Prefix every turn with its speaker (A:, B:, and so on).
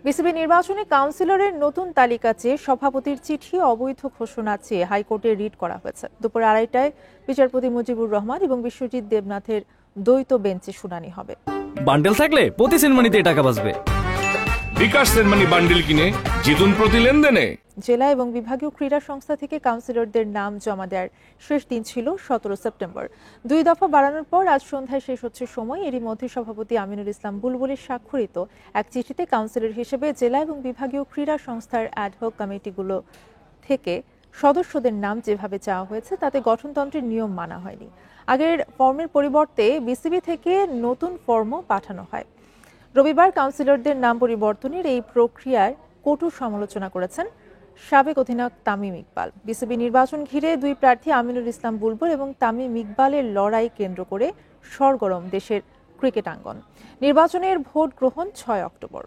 A: BCB নির্বাচনে কাউন্সিলরের নতুন তালিকা চেয়ে সভাপতির চিঠি অবৈধ ঘোষণা চেয়ে হাইকোর্টে রিট করা হয়েছে। দুপুর 2:30টায় বিচারপতি মুজিবুর রহমান এবং বিশ্বজিৎ দেবনাথের দ্বৈত বেঞ্চে শুনানি হবে।
B: বান্ডেল থাকলে প্রতি সেনমানিতে টাকা বাঁচবে।
C: বিকাশ সেনমানি বান্ডেল কিনে জিতুন প্রতি লেনদেনে।
A: জেলা এবং বিভাগীয় ক্রীড়া সংস্থা থেকে কাউন্সিলরদের নাম জমা দেওয়ার শেষ দিন ছিল 17 সেপ্টেম্বর। 2 দফা বাড়ানোর পর আজ সন্ধ্যায় শেষ হচ্ছে সময়। এরই মধ্যে সভাপতি আমিনুল ইসলাম বুলবুলের স্বাক্ষরিত এক চিঠিতে কাউন্সিলর হিসেবে জেলা এবং বিভাগীয় ক্রীড়া সংস্থার অ্যাডহক কমিটিগুলো থেকে সদস্যদের নাম যেভাবে চাওয়া হয়েছে তাতে গঠনতন্ত্রের নিয়ম মানা হয়নি। আগের ফর্মের পরিবর্তে বিসিবি থেকে নতুন ফর্মও পাঠানো হয়। রবিবার কাউন্সিলরদের নাম পরিবর্তনের এই প্রক্রিয়ার কটু সমালোচনা করেছেন সাবেক অধিনায়ক তামিম ইকবাল। বিসিবি নির্বাচন ঘিরে দুই প্রার্থী আমিনুল ইসলাম বুলবুল এবং তামিম ইকবালের লড়াই কেন্দ্র করে সরগরম দেশের ক্রিকেট আঙ্গন। নির্বাচনের ভোট গ্রহণ 6 অক্টোবর।